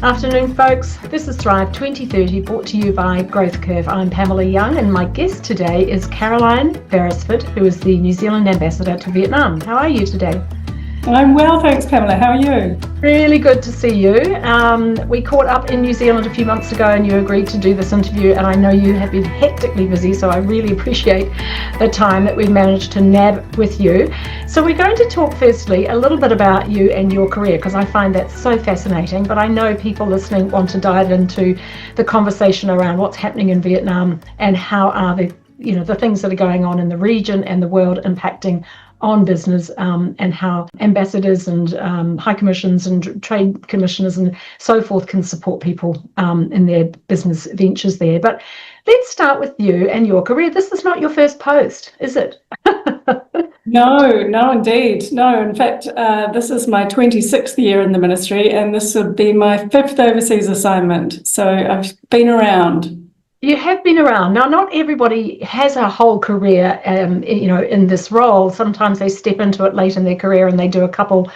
Afternoon, folks. This is Thrive 2030, brought to you by Growth Curve. I'm Pamela Young, and my guest today is Caroline Beresford, who is the New Zealand Ambassador to Vietnam. How are you today? I'm well, thanks, Pamela. How are you? Really good to see you. We caught up in New Zealand a few months ago and you agreed to do this interview, and I know you have been hectically busy, so I really appreciate the time that we've managed to nab with you. So we're going to talk firstly a little bit about you and your career, because I find that so fascinating, but I know people listening want to dive into the conversation around what's happening in Vietnam and how are the things that are going on in the region and the world impacting on business, and how ambassadors and high commissions and trade commissioners and so forth can support people in their business ventures there. But let's start with you and your career. This is not your first post, is it? No, indeed. No, in fact, this is my 26th year in the ministry, and this would be my 5th overseas assignment. So I've been around. You have been around. Now, not everybody has a whole career, in this role. Sometimes they step into it late in their career and they do a couple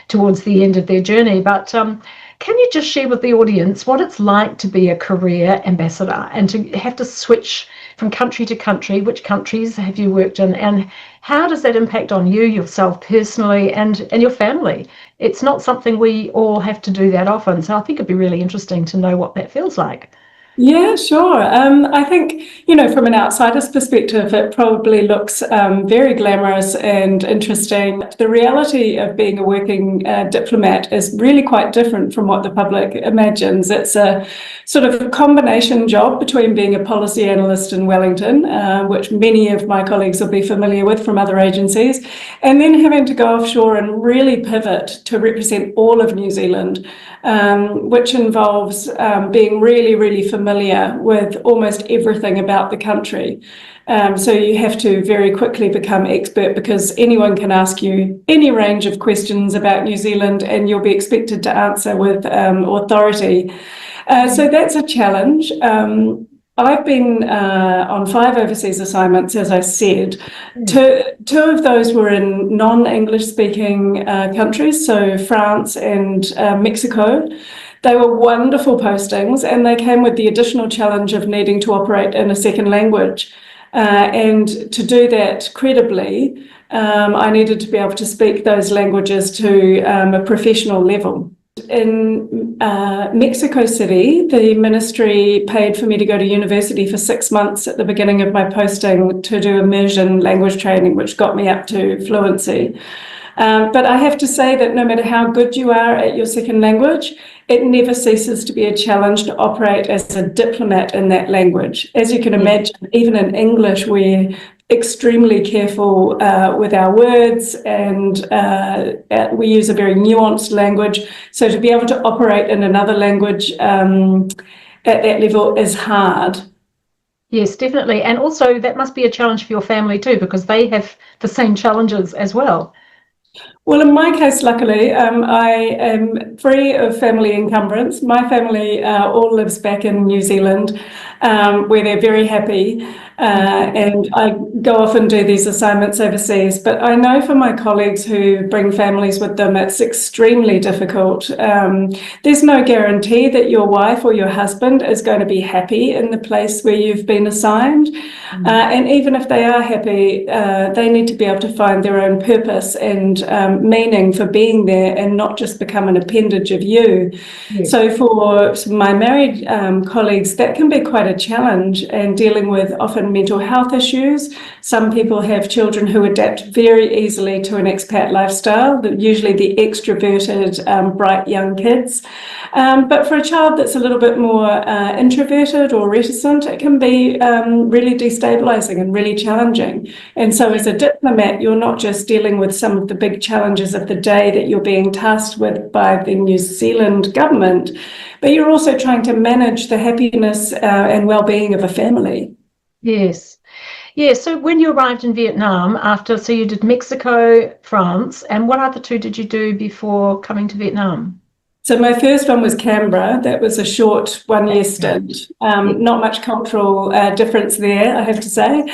towards the end of their journey. But can you just share with the audience what it's like to be a career ambassador and to have to switch from country to country? Which countries have you worked in, and how does that impact on you, yourself personally, and your family? It's not something we all have to do that often. So I think it'd be really interesting to know what that feels like. Yeah, sure. I think, from an outsider's perspective, it probably looks very glamorous and interesting. The reality of being a working diplomat is really quite different from what the public imagines. It's a sort of a combination job between being a policy analyst in Wellington, which many of my colleagues will be familiar with from other agencies, and then having to go offshore and really pivot to represent all of New Zealand, which involves being really, really familiar with almost everything about the country. So you have to very quickly become expert, because anyone can ask you any range of questions about New Zealand and you'll be expected to answer with authority. So that's a challenge. I've been on 5 overseas assignments, as I said. Two of those were in non-English speaking countries, so France and Mexico. They were wonderful postings, and they came with the additional challenge of needing to operate in a second language. And to do that credibly, I needed to be able to speak those languages to a professional level. In Mexico City, the ministry paid for me to go to university for 6 months at the beginning of my posting to do immersion language training, which got me up to fluency. But I have to say that no matter how good you are at your second language, it never ceases to be a challenge to operate as a diplomat in that language. As you can imagine, even in English, we're extremely careful with our words, and we use a very nuanced language. So to be able to operate in another language at that level is hard. Yes, definitely. And also that must be a challenge for your family too, because they have the same challenges as well. Well, in my case, luckily, I am free of family encumbrance. My family all lives back in New Zealand, where they're very happy, and I go off and do these assignments overseas. But I know for my colleagues who bring families with them, it's extremely difficult. There's no guarantee that your wife or your husband is going to be happy in the place where you've been assigned. And even if they are happy, they need to be able to find their own purpose and meaning for being there, and not just become an appendage of you. Yes. So for my married colleagues, that can be quite a challenge, and dealing with often mental health issues. Some people have children who adapt very easily to an expat lifestyle, usually the extroverted, bright young kids. But for a child that's a little bit more introverted or reticent, it can be really destabilizing and really challenging. And so as a diplomat, you're not just dealing with some of the big challenges of the day that you're being tasked with by the New Zealand government, but you're also trying to manage the happiness and well-being of a family. Yes. Yeah, so when you arrived in Vietnam so you did Mexico, France, and what other two did you do before coming to Vietnam? So my first one was Canberra. That was a short 1-year stint. Not much cultural difference there, I have to say.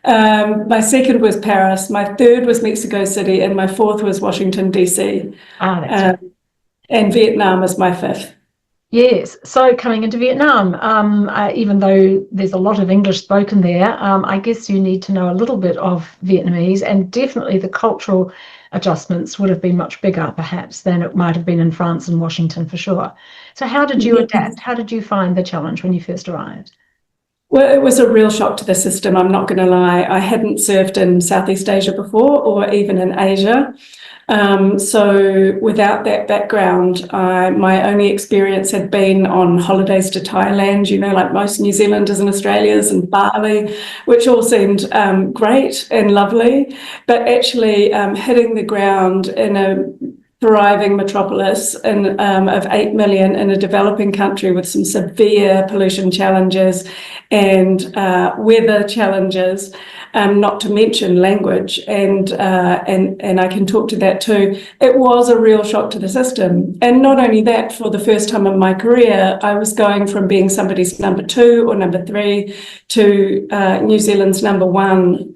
My second was Paris. My third was Mexico City, and my fourth was Washington, DC. That's right. And Vietnam is my fifth. Yes, so coming into Vietnam, even though there's a lot of English spoken there, I guess you need to know a little bit of Vietnamese, and definitely the cultural adjustments would have been much bigger, perhaps, than it might have been in France and Washington for sure. So how did you adapt? How did you find the challenge when you first arrived? Well, it was a real shock to the system, I'm not going to lie. I hadn't served in Southeast Asia before, or even in Asia. So without that background, my only experience had been on holidays to Thailand, like most New Zealanders and Australians, and Bali, which all seemed great and lovely. But actually hitting the ground in a thriving metropolis of 8 million in a developing country with some severe pollution challenges and weather challenges, not to mention language, and I can talk to that too. It was a real shock to the system. And not only that, for the first time in my career, I was going from being somebody's number 2 or number 3 to New Zealand's number 1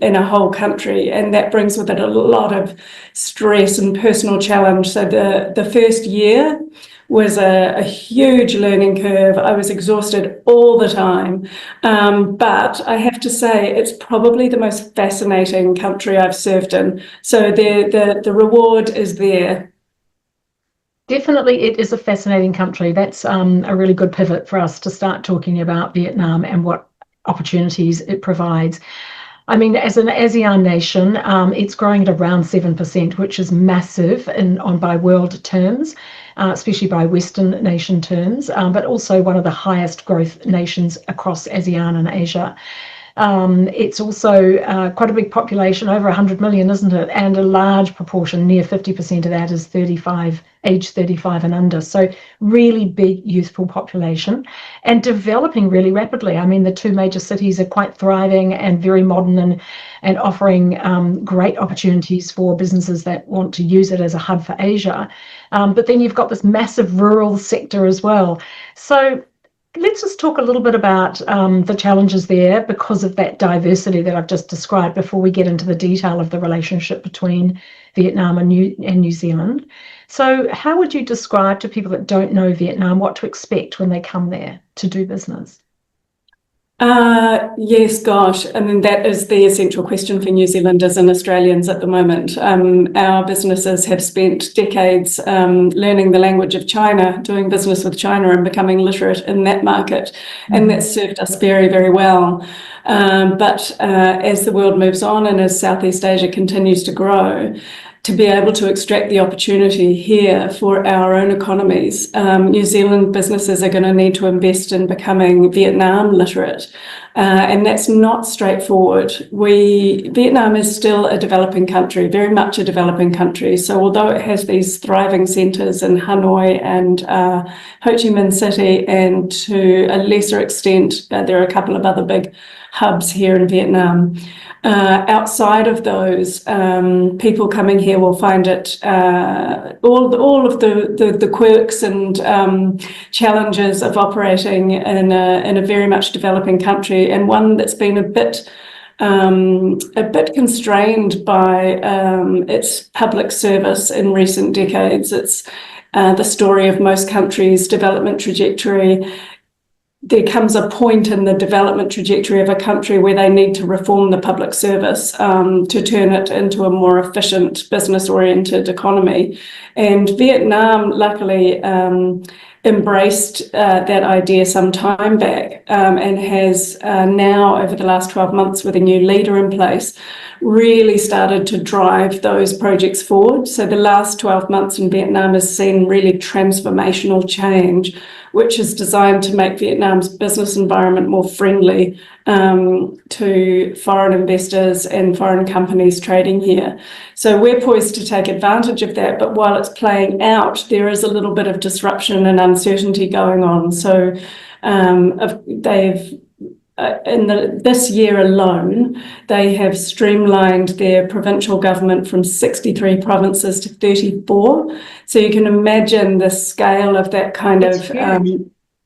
in a whole country. And that brings with it a lot of stress and personal challenge. So the first year was a huge learning curve. I was exhausted all the time. But I have to say, it's probably the most fascinating country I've served in. So the reward is there. Definitely, it is a fascinating country. That's a really good pivot for us to start talking about Vietnam and what opportunities it provides. I mean, as an ASEAN nation, it's growing at around 7%, which is massive by world terms, especially by Western nation terms, but also one of the highest growth nations across ASEAN and Asia. It's also quite a big population, over 100 million, isn't it? And a large proportion, near 50% of that, is age 35 and under. So really big youthful population and developing really rapidly. I mean, the 2 major cities are quite thriving and very modern and offering great opportunities for businesses that want to use it as a hub for Asia. But then you've got this massive rural sector as well. So let's just talk a little bit about the challenges there because of that diversity that I've just described before we get into the detail of the relationship between Vietnam and New Zealand. So how would you describe to people that don't know Vietnam what to expect when they come there to do business? Yes, gosh. I mean, that is the essential question for New Zealanders and Australians at the moment. Our businesses have spent decades learning the language of China, doing business with China and becoming literate in that market. And that's served us very, very well. But as the world moves on and as Southeast Asia continues to grow, to be able to extract the opportunity here for our own economies, New Zealand businesses are going to need to invest in becoming Vietnam literate. And that's not straightforward. Vietnam is still a developing country, very much a developing country. So although it has these thriving centres in Hanoi and Ho Chi Minh City, and to a lesser extent, there are a couple of other big hubs here in Vietnam. Outside of those, people coming here will find it all of the quirks and challenges of operating in a very much developing country, and one that's been a bit constrained by its public service in recent decades. It's the story of most countries' development trajectory. There comes a point in the development trajectory of a country where they need to reform the public service to turn it into a more efficient, business-oriented economy. And Vietnam, luckily, embraced that idea some time back and has now, over the last 12 months, with a new leader in place, really started to drive those projects forward. So the last 12 months in Vietnam has seen really transformational change, which is designed to make Vietnam's business environment more friendly to foreign investors and foreign companies trading here. So we're poised to take advantage of that, but while it's playing out, there is a little bit of disruption and uncertainty going on. So this year alone, they have streamlined their provincial government from 63 provinces to 34. So you can imagine the scale of that kind of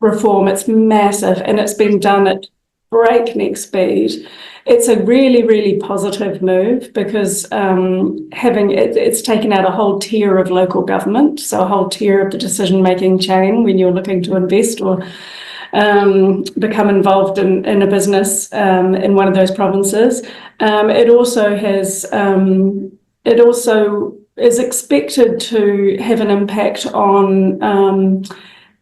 reform. It's massive, and it's been done at breakneck speed. It's a really, really positive move because it's taken out a whole tier of local government, so a whole tier of the decision-making chain when you're looking to invest or become involved in a business in one of those provinces. It also is expected to have an impact on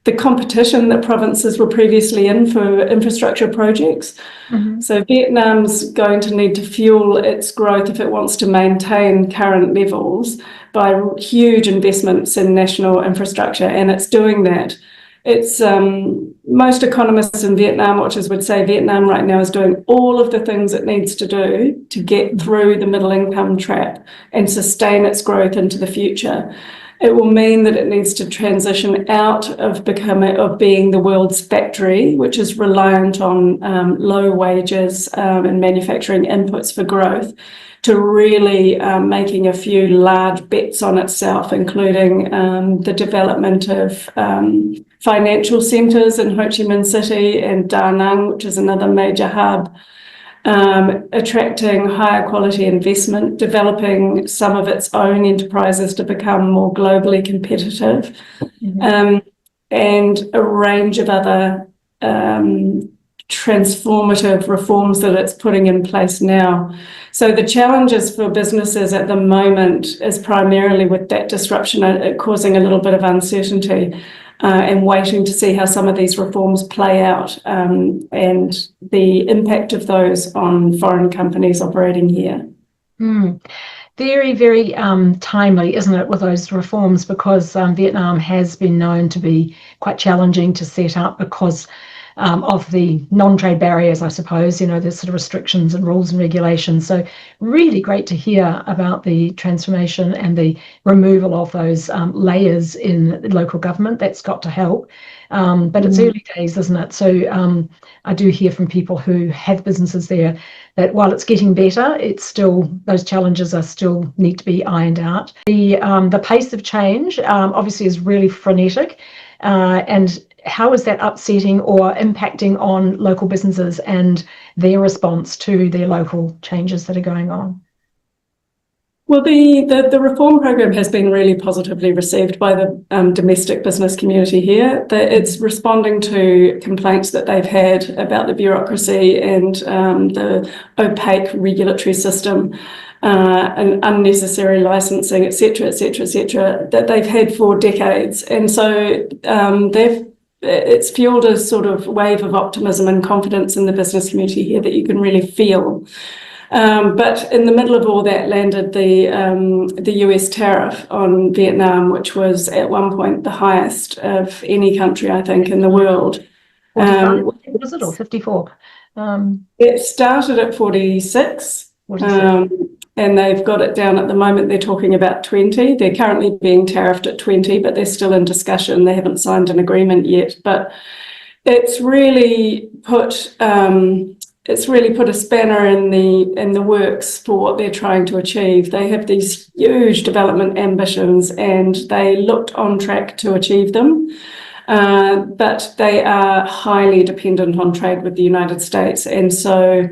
the competition that provinces were previously in for infrastructure projects. Mm-hmm. So Vietnam's going to need to fuel its growth if it wants to maintain current levels by huge investments in national infrastructure, and it's doing that. It's most economists in Vietnam watchers would say Vietnam right now is doing all of the things it needs to do to get through the middle income trap and sustain its growth into the future. It will mean that it needs to transition out of being the world's factory, which is reliant on low wages and manufacturing inputs for growth, to really making a few large bets on itself, including the development of financial centres in Ho Chi Minh City and Da Nang, which is another major hub, attracting higher quality investment, developing some of its own enterprises to become more globally competitive, mm-hmm. And a range of other transformative reforms that it's putting in place now. So the challenges for businesses at the moment is primarily with that disruption causing a little bit of uncertainty and waiting to see how some of these reforms play out and the impact of those on foreign companies operating here. Mm. Very, very timely, isn't it, with those reforms, because Vietnam has been known to be quite challenging to set up because of the non-trade barriers, I suppose, the sort of restrictions and rules and regulations. So really great to hear about the transformation and the removal of those layers in local government. That's got to help. But it's early days, isn't it? So I do hear from people who have businesses there that while it's getting better, it's still, those challenges are still need to be ironed out. The pace of change obviously is really frenetic, and how is that upsetting or impacting on local businesses and their response to their local changes that are going on? Well, the reform program has been really positively received by the domestic business community here. It's responding to complaints that they've had about the bureaucracy and the opaque regulatory system and unnecessary licensing, et cetera, that they've had for decades. And so it's fueled a sort of wave of optimism and confidence in the business community here that you can really feel. But in the middle of all that landed the US tariff on Vietnam, which was at one point the highest of any country, I think, in the world. What was it, or 54? It started at 46. And they've got it down at the moment. They're talking about 20. They're currently being tariffed at 20, but they're still in discussion. They haven't signed an agreement yet. But it's really put a spanner in the works for what they're trying to achieve. They have these huge development ambitions, and they looked on track to achieve them. But they are highly dependent on trade with the United States, and so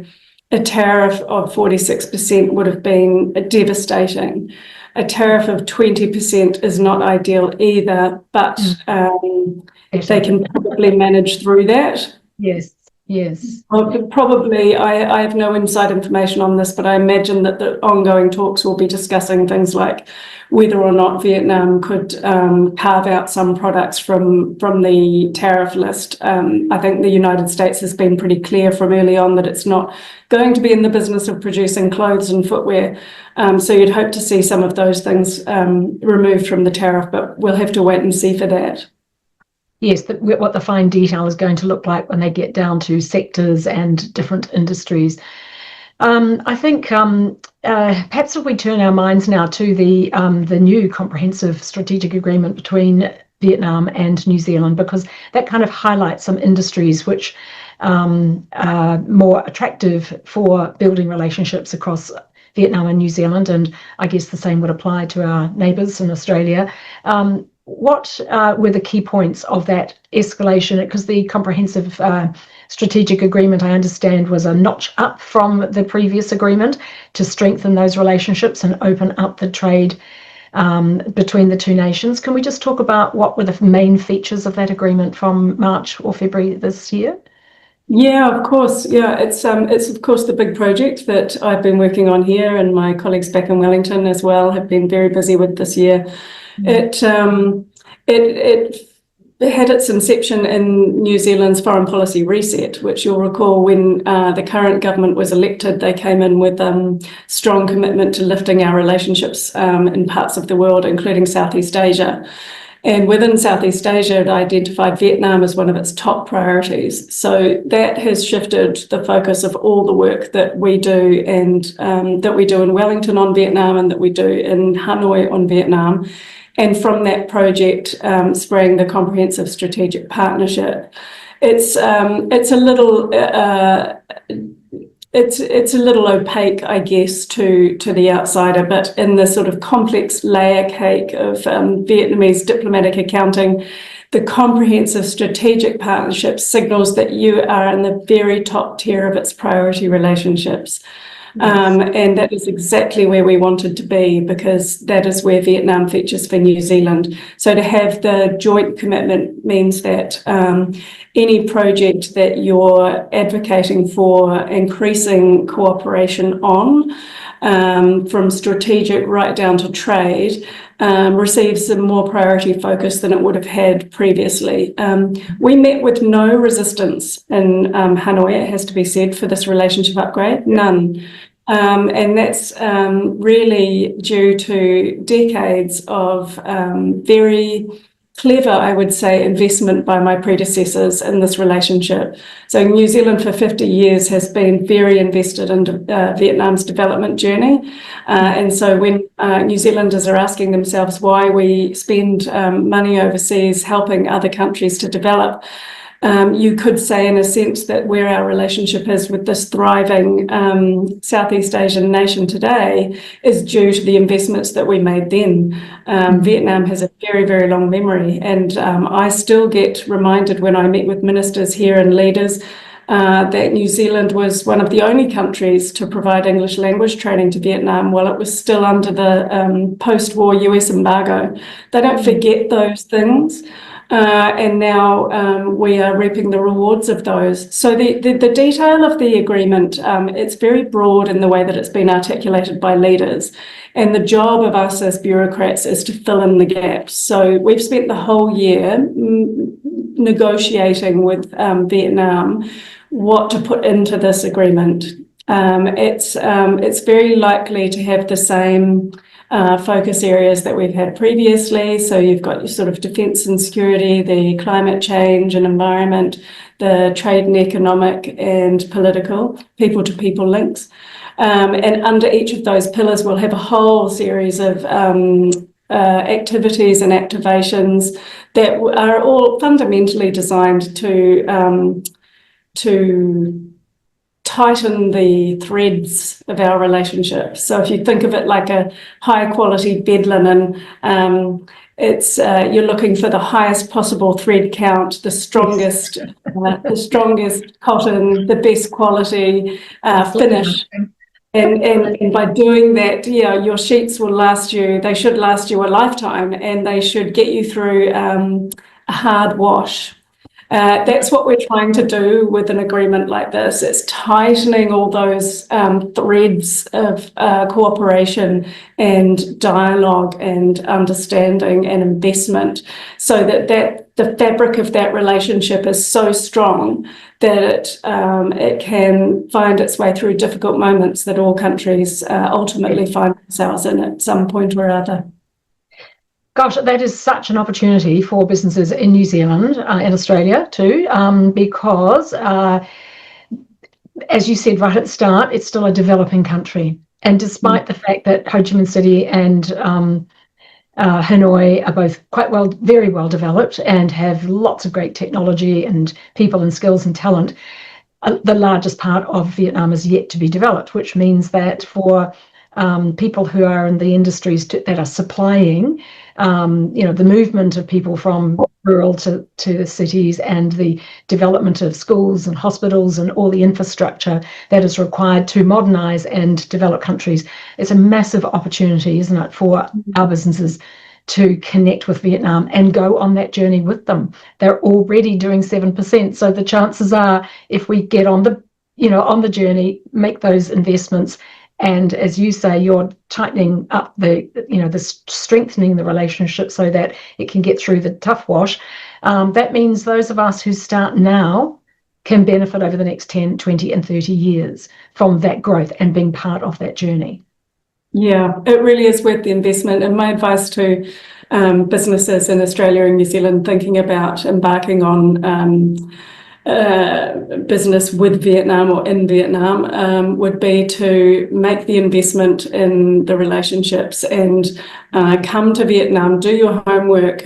a tariff of 46% would have been devastating. A tariff of 20% is not ideal either, but they can probably manage through that. Yes. Probably, I have no inside information on this, but I imagine that the ongoing talks will be discussing things like whether or not Vietnam could carve out some products from the tariff list. I think the United States has been pretty clear from early on that it's not going to be in the business of producing clothes and footwear. So you'd hope to see some of those things removed from the tariff, but we'll have to wait and see for that. Yes, what the fine detail is going to look like when they get down to sectors and different industries. I think perhaps if we turn our minds now to the new comprehensive strategic agreement between Vietnam and New Zealand, because that kind of highlights some industries which are more attractive for building relationships across Vietnam and New Zealand, and I guess the same would apply to our neighbours in Australia. what were the key points of that escalation? Because the comprehensive strategic agreement, I understand, was a notch up from the previous agreement to strengthen those relationships and open up the trade between the two nations. Can we just talk about what were the main features of that agreement from March or February this year? Yeah, of course. Yeah, it's of course the big project that I've been working on here, and my colleagues back in Wellington as well have been very busy with this year. It had its inception in New Zealand's foreign policy reset, which you'll recall when the current government was elected, they came in with strong commitment to lifting our relationships in parts of the world, including Southeast Asia. And within Southeast Asia, it identified Vietnam as one of its top priorities. So that has shifted the focus of all the work that we do, and that we do in Wellington on Vietnam and that we do in Hanoi on Vietnam. And from that project sprang the Comprehensive Strategic Partnership. It's a little it's a little opaque, I guess, to the outsider, but in the sort of complex layer cake of Vietnamese diplomatic accounting, the Comprehensive Strategic Partnership signals that you are in the very top tier of its priority relationships. And that is exactly where we wanted to be, because that is where Vietnam features for New Zealand. So to have the joint commitment means that any project that you're advocating for increasing cooperation on, from strategic right down to trade, receives some more priority focus than it would have had previously. We met with no resistance in Hanoi, it has to be said, for this relationship upgrade, none. And that's really due to decades of very clever, I would say, investment by my predecessors in this relationship. So New Zealand for 50 years has been very invested in Vietnam's development journey. And so when New Zealanders are asking themselves why we spend money overseas helping other countries to develop, you could say in a sense that where our relationship is with this thriving Southeast Asian nation today is due to the investments that we made then. Vietnam has a very, very long memory, and I still get reminded when I meet with ministers here and leaders that New Zealand was one of the only countries to provide English language training to Vietnam while it was still under the post-war US embargo. They don't forget those things. And now we are reaping the rewards of those. So the detail of the agreement, it's very broad in the way that it's been articulated by leaders. And the job of us as bureaucrats is to fill in the gaps. So we've spent the whole year negotiating with Vietnam what to put into this agreement. It's very likely to have the same focus areas that we've had previously. So you've got your sort of defence and security, the climate change and environment, the trade and economic and political, people-to-people links. And under each of those pillars, we'll have a whole series of activities and activations that are all fundamentally designed to tighten the threads of our relationship. So if you think of it like a high quality bed linen, it's you're looking for the highest possible thread count, the strongest cotton, the best quality finish. And by doing that, yeah, your sheets will last you, they should last you a lifetime, and they should get you through a hard wash. That's what we're trying to do with an agreement like this. It's tightening all those threads of cooperation and dialogue and understanding and investment, so that the fabric of that relationship is so strong that it can find its way through difficult moments that all countries ultimately find themselves in at some point or other. Gosh, that is such an opportunity for businesses in New Zealand and Australia too, because as you said right at the start, it's still a developing country. And despite the fact that Ho Chi Minh City and Hanoi are both very well developed and have lots of great technology and people and skills and talent, the largest part of Vietnam is yet to be developed, which means that for people who are in the industries that are supplying the movement of people from rural to the cities, and the development of schools and hospitals and all the infrastructure that is required to modernise and develop countries. It's a massive opportunity, isn't it, for our businesses to connect with Vietnam and go on that journey with them. They're already doing 7%, so the chances are, if we get on the journey, make those investments, and as you say, you're tightening up the strengthening the relationship so that it can get through the tough wash. That means those of us who start now can benefit over the next 10, 20 and 30 years from that growth and being part of that journey. Yeah, it really is worth the investment. And my advice to businesses in Australia and New Zealand thinking about embarking on business with Vietnam or in Vietnam would be to make the investment in the relationships and come to Vietnam, do your homework,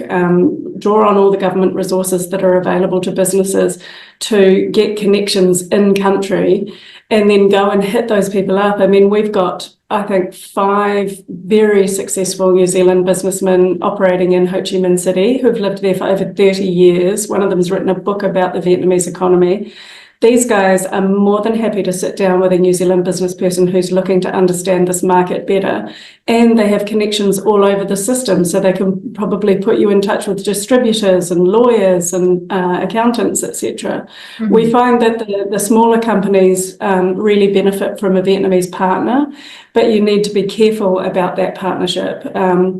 draw on all the government resources that are available to businesses to get connections in country, and then go and hit those people up. I mean, we've got, I think, 5 very successful New Zealand businessmen operating in Ho Chi Minh City who've lived there for over 30 years. One of them has written a book about the Vietnamese economy. These guys are more than happy to sit down with a New Zealand business person who's looking to understand this market better. And they have connections all over the system, so they can probably put you in touch with distributors and lawyers and accountants, etc. Mm-hmm. We find that the smaller companies really benefit from a Vietnamese partner, but you need to be careful about that partnership.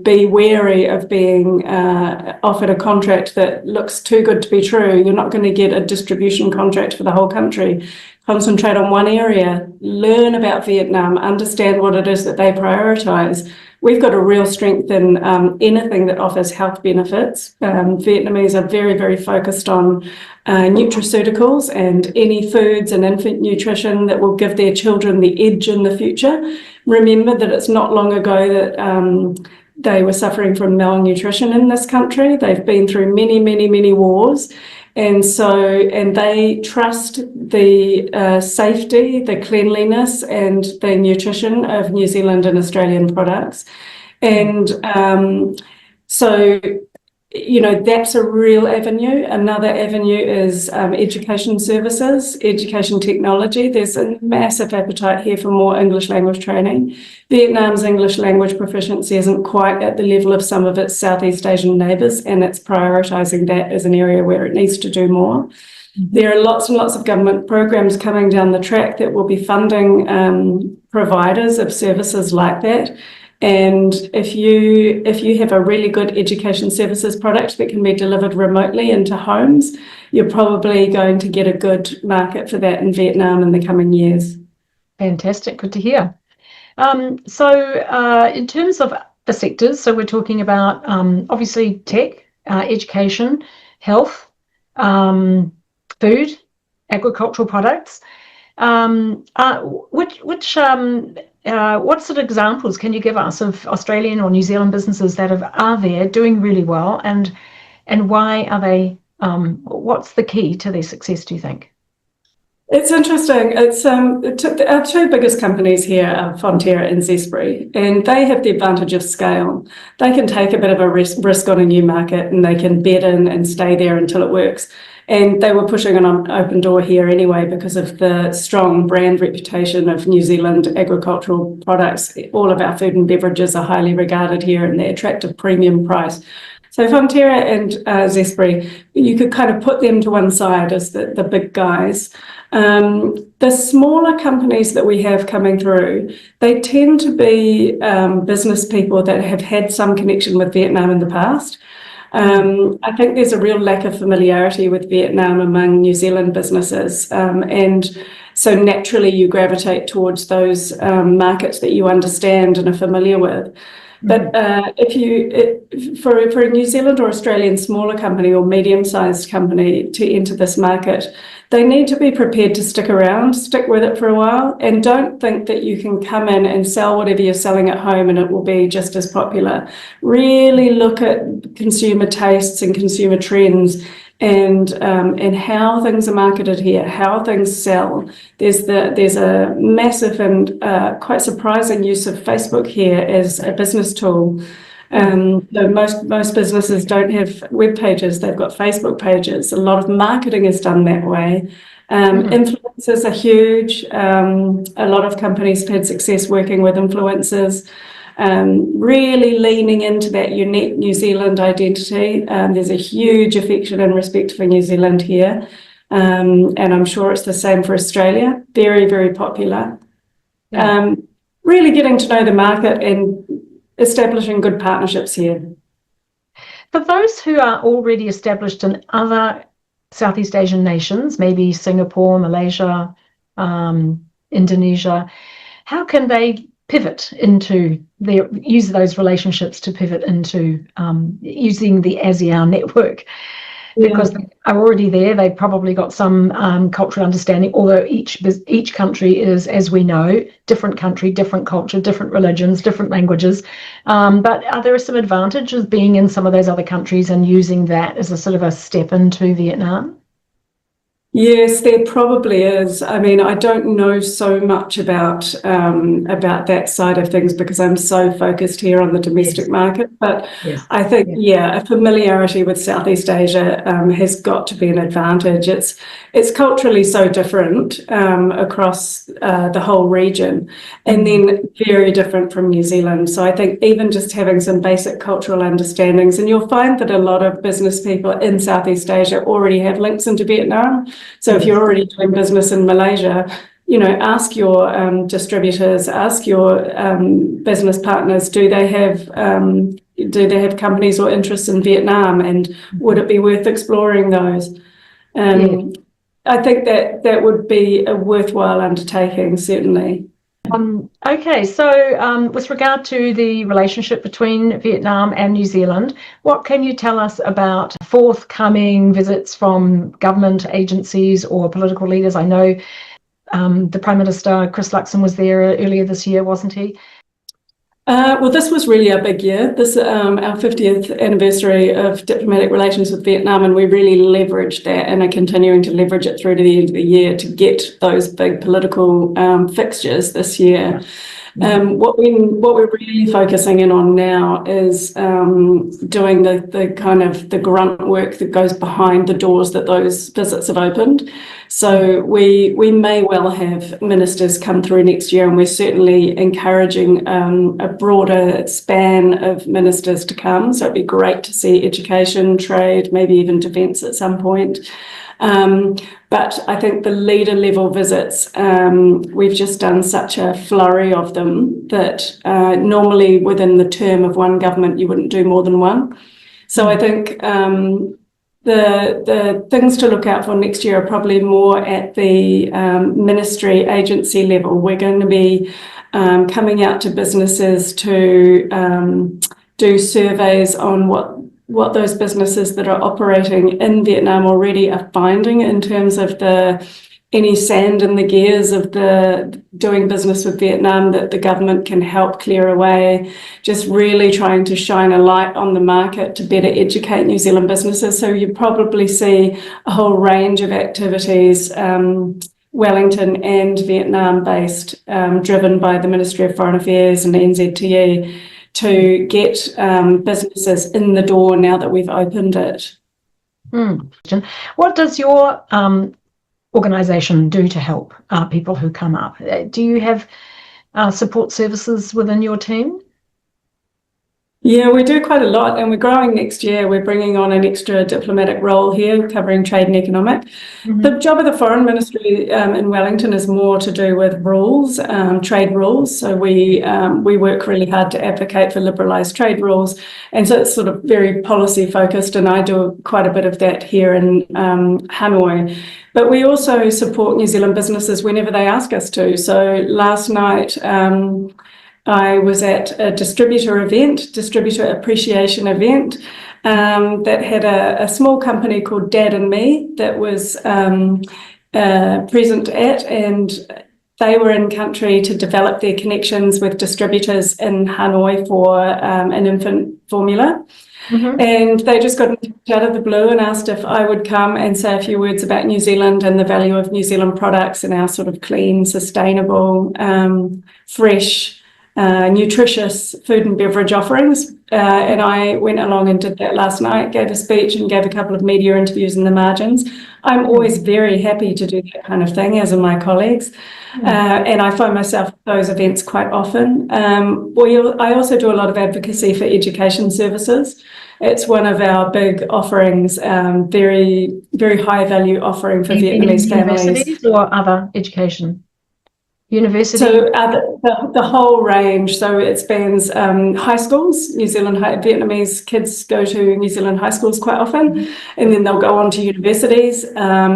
Be wary of being offered a contract that looks too good to be true. You're not going to get a distribution contract for the whole country. Concentrate on one area, learn about Vietnam, understand what it is that they prioritise. We've got a real strength in anything that offers health benefits. Vietnamese are very, very focused on nutraceuticals and any foods and infant nutrition that will give their children the edge in the future. Remember that it's not long ago that they were suffering from malnutrition in this country. They've been through many, many, many wars. And they trust the safety, the cleanliness and the nutrition of New Zealand and Australian products. And that's a real avenue. Another avenue is education services, education technology. There's a massive appetite here for more English language training. Vietnam's English language proficiency isn't quite at the level of some of its Southeast Asian neighbours, and it's prioritising that as an area where it needs to do more. Mm-hmm. There are lots and lots of government programs coming down the track that will be funding providers of services like that. And if you have a really good education services product that can be delivered remotely into homes, you're probably going to get a good market for that in Vietnam in the coming years. Fantastic, good to hear. So in terms of the sectors, so we're talking about obviously tech, education, health, food, agricultural products. What sort of examples can you give us of Australian or New Zealand businesses that are there doing really well, and why are they? What's the key to their success, do you think? It's interesting. It's our 2 biggest companies here are Fonterra and Zespri, and they have the advantage of scale. They can take a bit of a risk on a new market, and they can bed in and stay there until it works. And they were pushing an open door here anyway because of the strong brand reputation of New Zealand agricultural products. All of our food and beverages are highly regarded here, and they attract a premium price. So Fonterra and Zespri, you could kind of put them to one side as the big guys. The smaller companies that we have coming through, they tend to be business people that have had some connection with Vietnam in the past. I think there's a real lack of familiarity with Vietnam among New Zealand businesses, and so naturally you gravitate towards those markets that you understand and are familiar with. But for a New Zealand or Australian smaller company or medium-sized company to enter this market, they need to be prepared to stick around, stick with it for a while, and don't think that you can come in and sell whatever you're selling at home and it will be just as popular. Really look at consumer tastes and consumer trends and how things are marketed here, how things sell. There's a massive and quite surprising use of Facebook here as a business tool. So most businesses don't have web pages, they've got Facebook pages. A lot of marketing is done that way. Influencers are huge. A lot of companies have had success working with influencers, really leaning into that unique New Zealand identity. There's a huge affection and respect for New Zealand here. And I'm sure it's the same for Australia. Very, very popular. Yeah. Really getting to know the market and establishing good partnerships here. For those who are already established in other Southeast Asian nations, maybe Singapore, Malaysia, Indonesia, how can they pivot into use those relationships to pivot into using the ASEAN network? Because they are already there, they've probably got some cultural understanding, although each country is, as we know, different country, different culture, different religions, different languages. But are there some advantages being in some of those other countries and using that as a sort of a step into Vietnam? Yes, there probably is. I mean, I don't know so much about that side of things because I'm so focused here on the domestic market. But I think, a familiarity with Southeast Asia has got to be an advantage. It's culturally so different across the whole region, and then very different from New Zealand. So I think even just having some basic cultural understandings, and you'll find that a lot of business people in Southeast Asia already have links into Vietnam. So if you're already doing business in Malaysia, ask your distributors, ask your business partners, do they have companies or interests in Vietnam, and would it be worth exploring those? I think that would be a worthwhile undertaking, certainly. Okay, so with regard to the relationship between Vietnam and New Zealand, what can you tell us about forthcoming visits from government agencies or political leaders? I know the Prime Minister, Chris Luxon, was there earlier this year, wasn't he? Well, this was really a big year. This our 50th anniversary of diplomatic relations with Vietnam, and we really leveraged that and are continuing to leverage it through to the end of the year to get those big political fixtures this year. What we're really focusing in on now is doing the kind of the grunt work that goes behind the doors that those visits have opened. So we may well have ministers come through next year, and we're certainly encouraging a broader span of ministers to come. So it'd be great to see education, trade, maybe even defence at some point. But I think the leader level visits, we've just done such a flurry of them that normally within the term of one government, you wouldn't do more than one. So I think the things to look out for next year are probably more at the ministry agency level. We're going to be coming out to businesses to do surveys on what those businesses that are operating in Vietnam already are finding in terms of any sand in the gears of the doing business with Vietnam that the government can help clear away, just really trying to shine a light on the market to better educate New Zealand businesses. So you probably see a whole range of activities, Wellington and Vietnam based, driven by the Ministry of Foreign Affairs and the NZTE, to get businesses in the door now that we've opened it. What does your organisation do to help people who come up? Do you have support services within your team? Yeah, we do quite a lot, and we're growing next year. We're bringing on an extra diplomatic role here covering trade and economic. The job of the Foreign Ministry in Wellington is more to do with rules, trade rules. So we work really hard to advocate for liberalised trade rules, and so it's sort of very policy focused, and I do quite a bit of that here in Hanoi. But we also support New Zealand businesses whenever they ask us to. So last night, I was at a distributor appreciation event that had a small company called Dad and Me that was present at, and they were in country to develop their connections with distributors in Hanoi for an infant formula. And they just got out of the blue and asked if I would come and say a few words about New Zealand and the value of New Zealand products and our sort of clean, sustainable, fresh nutritious food and beverage offerings. And I went along and did that last night, gave a speech and gave a couple of media interviews in the margins. I'm always very happy to do that kind of thing, as are my colleagues. And I find myself at those events quite often. I also do a lot of advocacy for education services. It's one of our big offerings, very, very high value offering for Vietnamese families. Universities or other education? University? So the whole range. So it spans high schools. Vietnamese kids go to New Zealand high schools quite often, and then they'll go on to universities.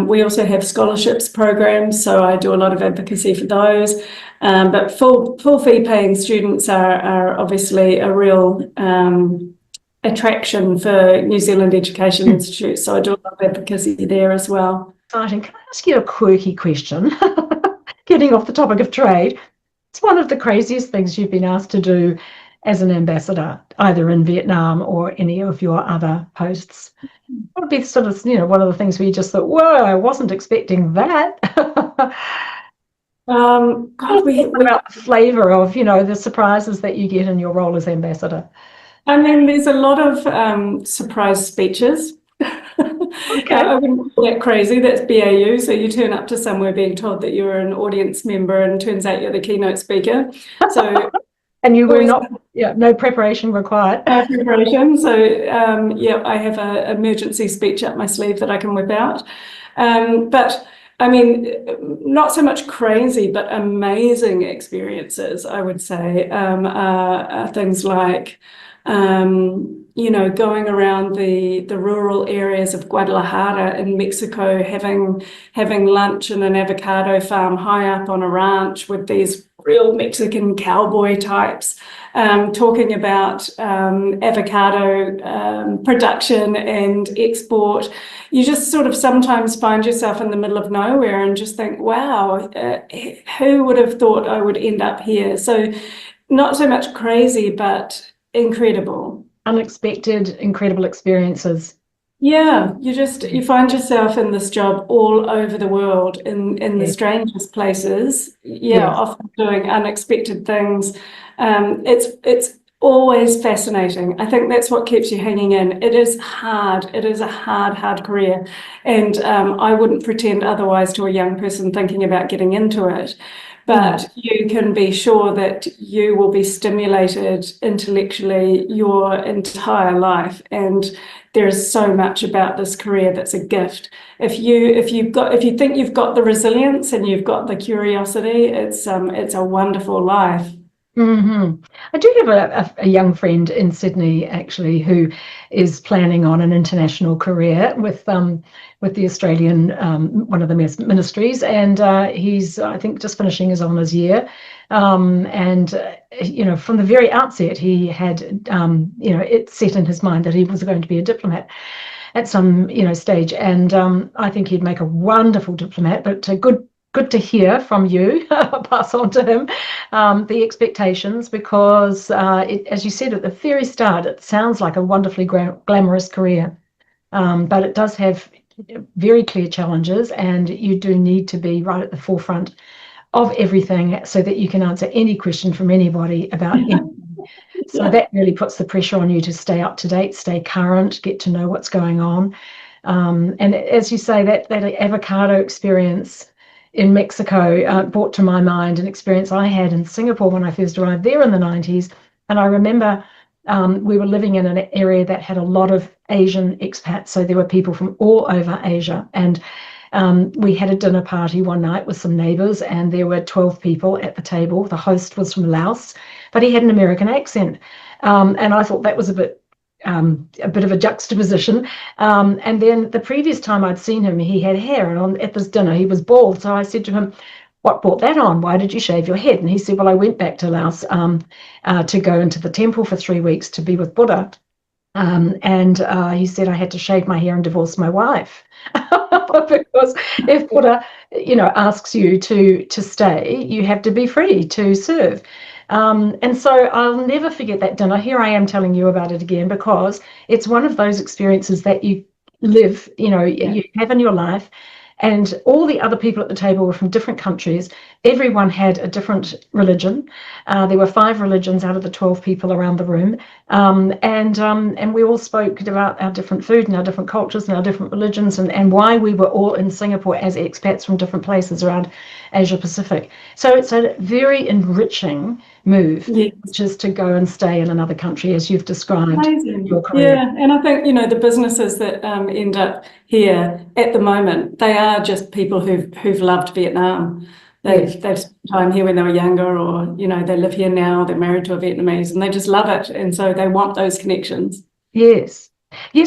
We also have scholarships programs, so I do a lot of advocacy for those. But full fee paying students are obviously a real attraction for New Zealand Education Institute. So I do a lot of advocacy there as well. Exciting. Can I ask you a quirky question? Getting off the topic of trade, it's one of the craziest things you've been asked to do as an ambassador, either in Vietnam or any of your other posts. What would be sort of, one of the things where you just thought, whoa, I wasn't expecting that? God, about the flavour of, the surprises that you get in your role as ambassador. I mean, there's a lot of surprise speeches. Okay. I wouldn't call that crazy. That's BAU. So you turn up to somewhere being told that you're an audience member, and turns out you're the keynote speaker. So and you were not, no preparation required. No preparation. So I have an emergency speech up my sleeve that I can whip out. But I mean, not so much crazy, but amazing experiences, I would say, are things like going around the rural areas of Guadalajara in Mexico, having lunch in an avocado farm high up on a ranch with these real Mexican cowboy types, talking about avocado production and export. You just sort of sometimes find yourself in the middle of nowhere and just think, wow, who would have thought I would end up here? So not so much crazy, but incredible. Unexpected, incredible experiences. Yeah, you find yourself in this job all over the world, in the strangest places. Often doing unexpected things. It's always fascinating. I think that's what keeps you hanging in. It is hard. It is a hard career, and I wouldn't pretend otherwise to a young person thinking about getting into it. But you can be sure that you will be stimulated intellectually your entire life, and there is so much about this career that's a gift. If you think you've got the resilience and you've got the curiosity, it's a wonderful life. Mm-hmm. I do have a young friend in Sydney, actually, who is planning on an international career with the Australian one of the ministries, and he's, I think, just finishing his honours year, and from the very outset he had it set in his mind that he was going to be a diplomat at some stage, and I think he'd make a wonderful diplomat. But good to hear from you. Pass on to him the expectations, because as you said at the very start, it sounds like a wonderfully glamorous career, but it does have very clear challenges, and you do need to be right at the forefront of everything so that you can answer any question from anybody about anything. So that really puts the pressure on you to stay up to date, stay current, get to know what's going on. And as you say, that avocado experience in Mexico brought to my mind an experience I had in Singapore when I first arrived there in the 90s. And I remember we were living in an area that had a lot of Asian expats. So there were people from all over Asia. And we had a dinner party one night with some neighbours, and there were 12 people at the table. The host was from Laos, but he had an American accent. And I thought that was a bit of a juxtaposition. And then the previous time I'd seen him, he had hair, and at this dinner he was bald. So I said to him, "What brought that on? Why did you shave your head?" And he said, "Well, I went back to Laos to go into the temple for 3 weeks to be with Buddha. And he said I had to shave my hair and divorce my wife." Because if Buddha, asks you to stay, you have to be free to serve. And so I'll never forget that dinner. Here I am telling you about it again, because it's one of those experiences that you live, you have in your life. and all the other people at the table were from different countries. Everyone had a different religion. There were 5 religions out of the 12 people around the room, and we all spoke about our different food and our different cultures and our different religions, and why we were all in Singapore as expats from different places around Asia Pacific. So it's a very enriching move, Yes. which is to go and stay in another country, as you've described. Amazing. Your career. Yeah, and I think, the businesses that end up here at the moment, they are just people who've loved Vietnam. They've spent time here when they were younger, or they live here now, they're married to a Vietnamese, and they just love it, and so they want those connections. Yes,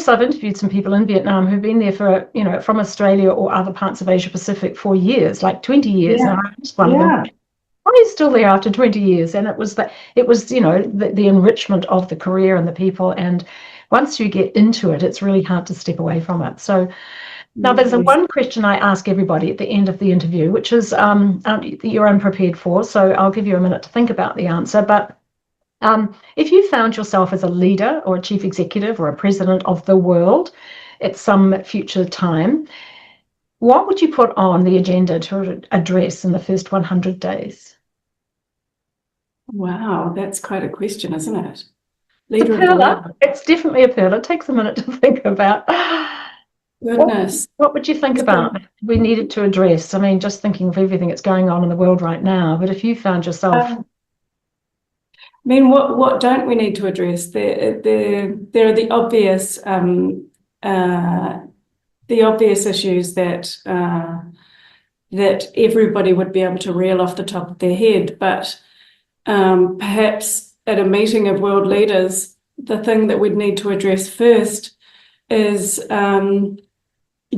I've interviewed some people in Vietnam who've been there for, from Australia or other parts of Asia Pacific for years, like 20 years. Yeah. And I just wondered, why are you still there after 20 years? And it was the enrichment of the career and the people. And once you get into it, it's really hard to step away from it. So now there's one question I ask everybody at the end of the interview, which is you're unprepared for. So I'll give you a minute to think about the answer. But if you found yourself as a leader or a chief executive or a president of the world at some future time, what would you put on the agenda to address in the first 100 days? Wow, that's quite a question, isn't it? It's a perler. It's definitely a perler. It takes a minute to think about. Goodness. What would you think about we needed to address? I mean, just thinking of everything that's going on in the world right now, but if you found yourself... what don't we need to address? There are the obvious issues that everybody would be able to reel off the top of their head, but perhaps at a meeting of world leaders, the thing that we'd need to address first is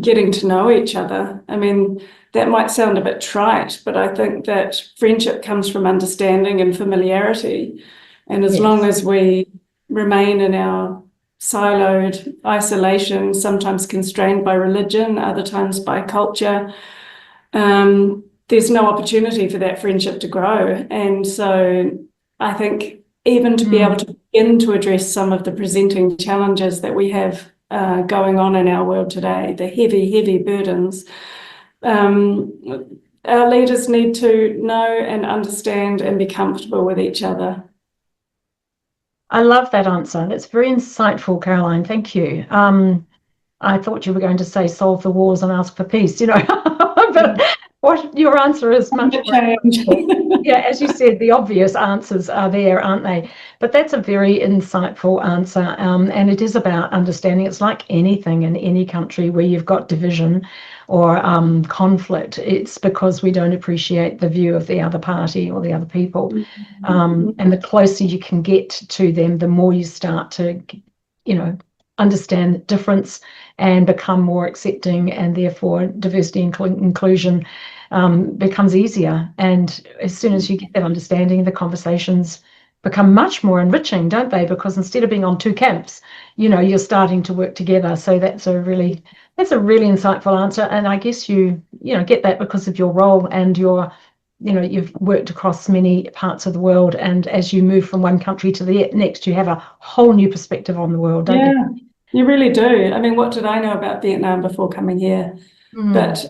getting to know each other. I mean, that might sound a bit trite, but I think that friendship comes from understanding and familiarity. And as long as we remain in our siloed isolation, sometimes constrained by religion, other times by culture, there's no opportunity for that friendship to grow. And so I think even to be able to begin to address some of the presenting challenges that we have going on in our world today, the heavy, heavy burdens, our leaders need to know and understand and be comfortable with each other. I love that answer. That's very insightful, Caroline. Thank you. I thought you were going to say solve the wars and ask for peace, but what your answer is much more. Yeah, as you said, the obvious answers are there, aren't they? But that's a very insightful answer, and it is about understanding. It's like anything in any country where you've got division or conflict. It's because we don't appreciate the view of the other party or the other people. And the closer you can get to them, the more you start to, understand the difference and become more accepting, and therefore diversity and inclusion becomes easier. And as soon as you get that understanding, the conversations become much more enriching, don't they? Because instead of being on two camps, you're starting to work together. So that's a really insightful answer. And I guess you get that because of your role and you've worked across many parts of the world. And as you move from one country to the next, you have a whole new perspective on the world, don't you? You really do. I mean, what did I know about Vietnam before coming here? But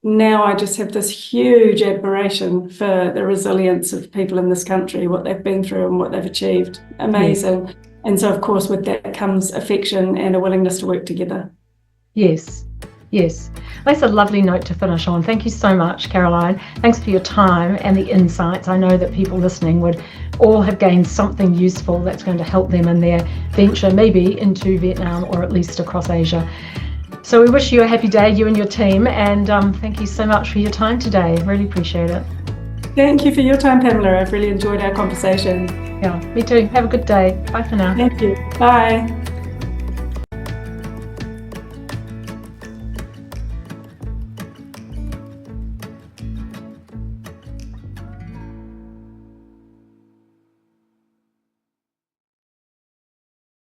now I just have this huge admiration for the resilience of people in this country, what they've been through and what they've achieved. Amazing. Yes. And so, of course, with that comes affection and a willingness to work together. Yes. That's a lovely note to finish on. Thank you so much, Caroline. Thanks for your time and the insights. I know that people listening would all have gained something useful that's going to help them in their venture, maybe into Vietnam or at least across Asia. So we wish you a happy day, you and your team, and thank you so much for your time today. Really appreciate it. Thank you for your time, Pamela. I've really enjoyed our conversation. Yeah, me too. Have a good day. Bye for now. Thank you. Bye.